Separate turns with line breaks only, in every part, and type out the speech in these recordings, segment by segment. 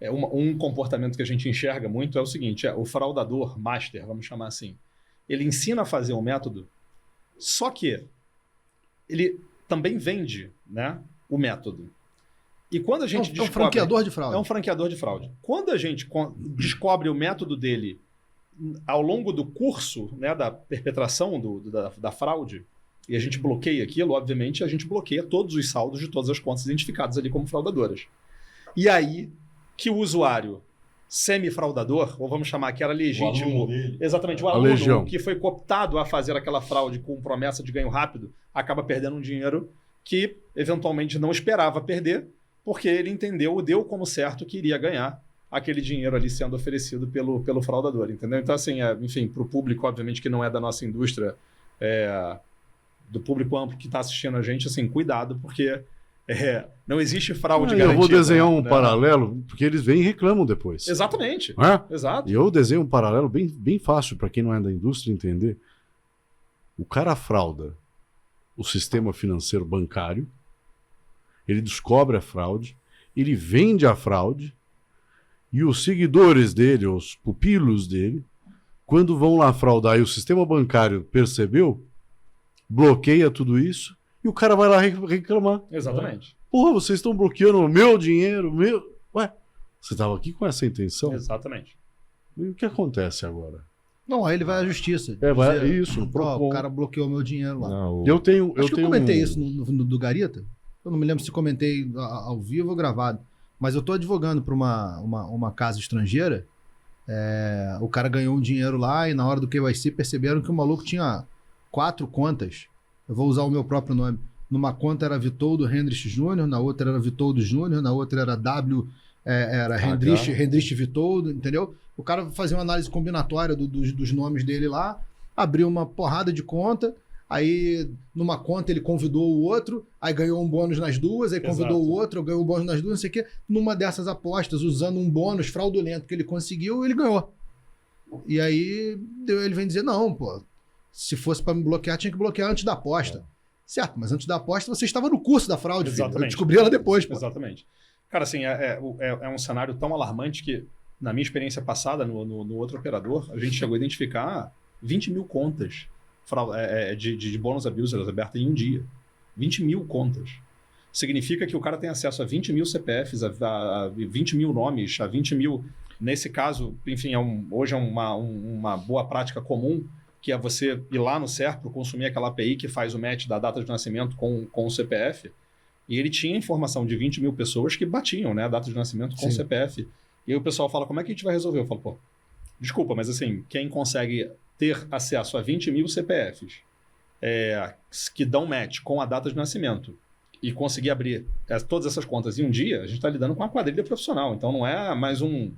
um comportamento que a gente enxerga muito é o seguinte, o fraudador master, vamos chamar assim, ele ensina a fazer um método, só que ele também vende, né, o método. E quando a gente descobre...
É um franqueador de fraude.
É um franqueador de fraude. Quando a gente descobre o método dele ao longo do curso, né, da perpetração da fraude, e a gente bloqueia aquilo, obviamente, a gente bloqueia todos os saldos de todas as contas identificadas ali como fraudadoras. E aí que o usuário semi-fraudador, ou vamos chamar que era legítimo, exatamente, o aluno que foi cooptado a fazer aquela fraude com promessa de ganho rápido, acaba perdendo um dinheiro que eventualmente não esperava perder, porque ele entendeu, deu como certo que iria ganhar aquele dinheiro ali sendo oferecido pelo fraudador, entendeu? Então, assim, enfim, para o público, obviamente, que não é da nossa indústria, do público amplo que está assistindo a gente, assim, cuidado, porque não existe fraude garantida.
Eu vou desenhar um paralelo, porque eles vêm e reclamam depois.
Exatamente. Exato.
E eu desenho um paralelo bem fácil para quem não é da indústria entender. O cara frauda o sistema financeiro bancário, ele descobre a fraude, ele vende a fraude, e os seguidores dele, os pupilos dele, quando vão lá fraudar e o sistema bancário percebeu, bloqueia tudo isso, e o cara vai lá reclamar.
Exatamente.
Porra, vocês estão bloqueando o meu dinheiro, Ué, você estava aqui com essa intenção?
Exatamente.
E o que acontece agora?
Não, aí ele vai à justiça.
Vai isso.
O cara bloqueou meu dinheiro lá.
Não, eu
comentei isso no do Garita. Eu não me lembro se comentei ao vivo ou gravado. Mas eu estou advogando para uma casa estrangeira. O cara ganhou um dinheiro lá e na hora do KYC perceberam que o maluco tinha 4 contas. Eu vou usar o meu próprio nome. Numa conta era Vitoldo Hendrich Júnior, na outra era Vitoldo Júnior, na outra era Hendrich Vitoldo, entendeu? O cara fazia uma análise combinatória dos nomes dele lá, abriu uma porrada de conta, aí numa conta ele convidou o outro, aí ganhou um bônus nas duas, aí convidou o outro, ganhou um bônus nas duas, não sei o quê. Numa dessas apostas, usando um bônus fraudulento que ele conseguiu, ele ganhou. E aí ele vem dizer, não, pô, se fosse para me bloquear, tinha que bloquear antes da aposta. Certo, mas antes da aposta você estava no curso da fraude, filho. Eu descobri ela depois, pô.
Exatamente. Cara, assim, é um cenário tão alarmante que, na minha experiência passada no outro operador, a gente chegou a identificar 20 mil contas de bônus abusers abertas em um dia. 20 mil contas. Significa que o cara tem acesso a 20 mil CPFs, a 20 mil nomes, a 20 mil... Nesse caso, enfim, hoje é uma boa prática comum, que é você ir lá no SERPRO, consumir aquela API que faz o match da data de nascimento com o CPF, e ele tinha informação de 20 mil pessoas que batiam, né, a data de nascimento com o CPF. E aí o pessoal fala, como é que a gente vai resolver? Eu falo, pô, desculpa, mas assim, quem consegue ter acesso a 20 mil CPFs que dão match com a data de nascimento e conseguir abrir todas essas contas em um dia, a gente está lidando com uma quadrilha profissional. Então não é mais um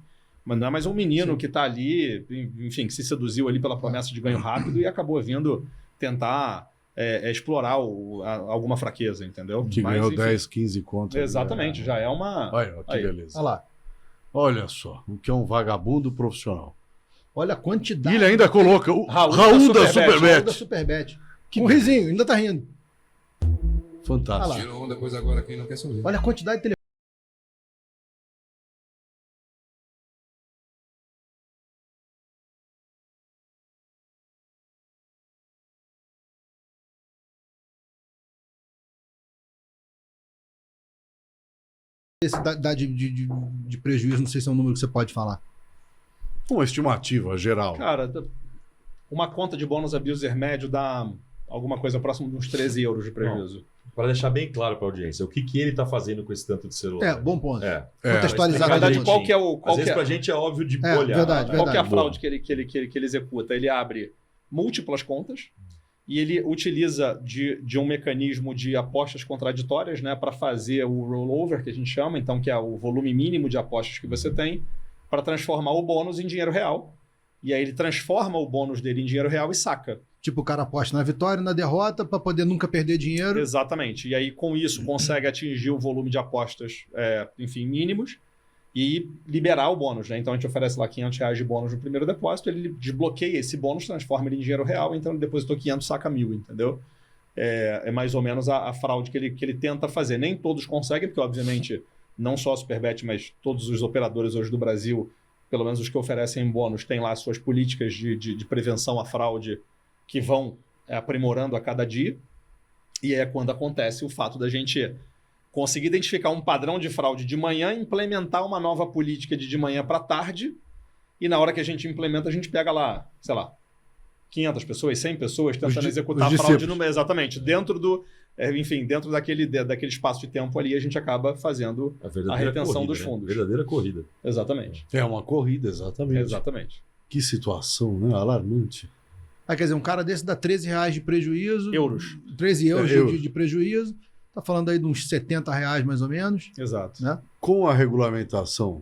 menino que está ali, enfim, que se seduziu ali pela promessa de ganho rápido e acabou vindo tentar explorar alguma fraqueza, entendeu?
Que ganhou 10, 15 contas.
Exatamente, já é uma...
Olha, que beleza.
Olha lá.
Olha só, o que é um vagabundo profissional.
Olha a quantidade.
E ele ainda coloca o Raul da
Superbet. Com risinho, ainda tá rindo.
Fantástico.
Tirou onda, depois agora quem não quer saber.
Olha a quantidade de de prejuízo, não sei se é um número que você pode falar.
Uma estimativa geral.
Cara, uma conta de bônus abuser médio dá alguma coisa próximo de uns 13 euros de prejuízo.
Para deixar bem claro para a audiência, o que ele está fazendo com esse tanto de celular?
Bom ponto.
Contextualizar a verdade, qual que é o...
Às vezes para a gente é óbvio de olhar.
Verdade.
Qual que é a fraude que ele executa? Ele abre múltiplas contas e ele utiliza de um mecanismo de apostas contraditórias, né, para fazer o rollover, que a gente chama, então, que é o volume mínimo de apostas que você tem, para transformar o bônus em dinheiro real. E aí ele transforma o bônus dele em dinheiro real e saca.
Tipo, o cara aposta na vitória e na derrota para poder nunca perder dinheiro.
Exatamente. E aí, com isso, consegue atingir o volume de apostas, enfim, mínimos e liberar o bônus, né? Então, a gente oferece lá R$500 de bônus no primeiro depósito, ele desbloqueia esse bônus, transforma ele em dinheiro real, então ele depositou 500, saca 1.000, entendeu? É mais ou menos a fraude que ele tenta fazer. Nem todos conseguem, porque, obviamente, não só a Superbet, mas todos os operadores hoje do Brasil, pelo menos os que oferecem bônus, têm lá suas políticas de prevenção à fraude que vão aprimorando a cada dia. E é quando acontece o fato da gente conseguir identificar um padrão de fraude de manhã, implementar uma nova política de manhã para tarde, e na hora que a gente implementa, a gente pega lá, sei lá, 500 pessoas, 100 pessoas tentando executar a fraude no mês. Exatamente. Dentro do... enfim, dentro daquele espaço de tempo ali, a gente acaba fazendo a retenção dos fundos.
Verdadeira corrida.
Exatamente.
É uma corrida, exatamente.
Exatamente.
Que situação, né? Alarmante.
Quer dizer, um cara desse dá R$13 de prejuízo.
Euros.
13 euros
euros.
De prejuízo. Tá falando aí de uns R$70 mais ou menos.
Exato.
Né?
Com a regulamentação,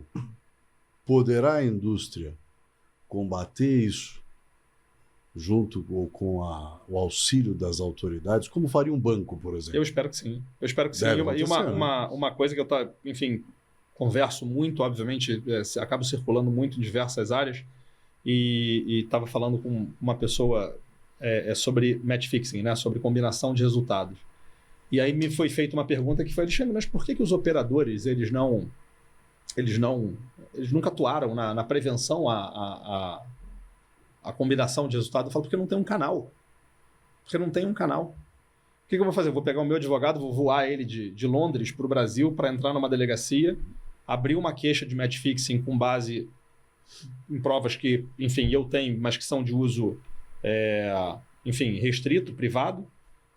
poderá a indústria combater isso junto com o auxílio das autoridades, como faria um banco, por exemplo?
Eu espero que sim. Eu espero que sim.
Deve
E
acontecer,
uma coisa que eu enfim, converso muito, obviamente, acabo circulando muito em diversas áreas, e estava falando com uma pessoa sobre match fixing, né? Sobre combinação de resultados. E aí me foi feita uma pergunta que foi, Alexandre, mas por que os operadores eles nunca atuaram na prevenção a combinação de resultado? Eu falo, porque não tem um canal. Porque não tem um canal. O que eu vou fazer? Eu vou pegar o meu advogado, vou voar ele de Londres para o Brasil para entrar numa delegacia, abrir uma queixa de match fixing com base em provas que, enfim, eu tenho, mas que são de uso, enfim, restrito, privado.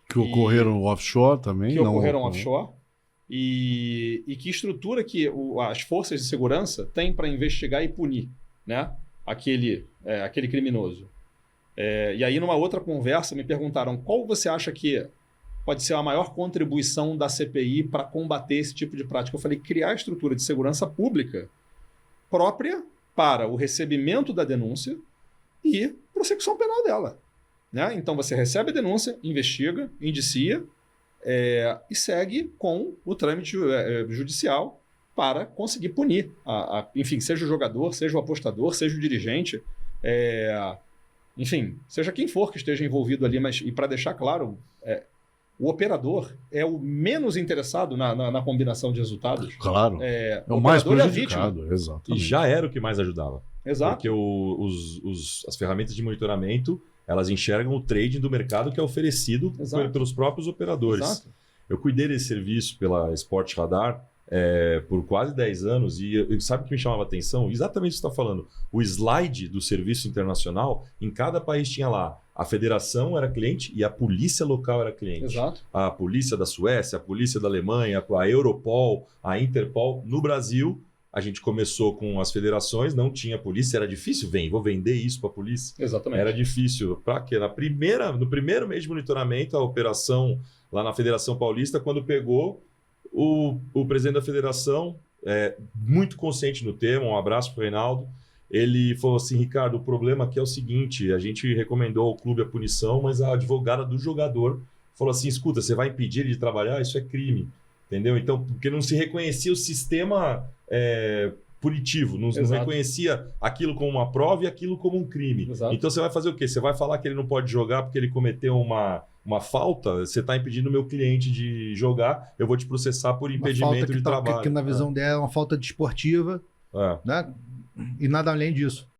Que ocorreram offshore também.
Que ocorreram offshore. E que estrutura que as forças de segurança têm para investigar e punir, né? aquele criminoso. E aí, numa outra conversa, me perguntaram qual você acha que pode ser a maior contribuição da CPI para combater esse tipo de prática. Eu falei, criar a estrutura de segurança pública própria para o recebimento da denúncia e prossecução penal dela. Né? Então, você recebe a denúncia, investiga, indicia e segue com o trâmite judicial para conseguir punir, enfim, seja o jogador, seja o apostador, seja o dirigente, enfim, seja quem for que esteja envolvido ali, mas, e para deixar claro, o operador é o menos interessado na combinação de resultados.
Claro, o mais prejudicado, exatamente.
E já era o que mais ajudava.
Exato.
Porque as ferramentas de monitoramento, elas enxergam o trading do mercado que é oferecido pelos próprios operadores.
Exato.
Eu cuidei desse serviço pela Sport Radar por quase 10 anos e sabe o que me chamava a atenção? Exatamente o que você está falando. O slide do serviço internacional, em cada país tinha lá, a federação era cliente e a polícia local era cliente.
Exato.
A polícia da Suécia, a polícia da Alemanha, a Europol, a Interpol. No Brasil, a gente começou com as federações, não tinha polícia, era difícil, vou vender isso para a polícia.
Exatamente.
Era difícil. Para quê? No primeiro mês de monitoramento, a operação lá na Federação Paulista, quando pegou, o presidente da federação, muito consciente no tema, um abraço para o Reinaldo, ele falou assim, Ricardo, o problema aqui é o seguinte, a gente recomendou ao clube a punição, mas a advogada do jogador falou assim, escuta, você vai impedir ele de trabalhar? Isso é crime. Entendeu? Então, porque não se reconhecia o sistema punitivo, não reconhecia aquilo como uma prova e aquilo como um crime.
Exato.
Então, você vai fazer o quê? Você vai falar que ele não pode jogar porque ele cometeu uma falta? Você está impedindo o meu cliente de jogar, eu vou te processar por impedimento de trabalho.
Que na visão dela é uma falta desportiva, né? E nada além disso.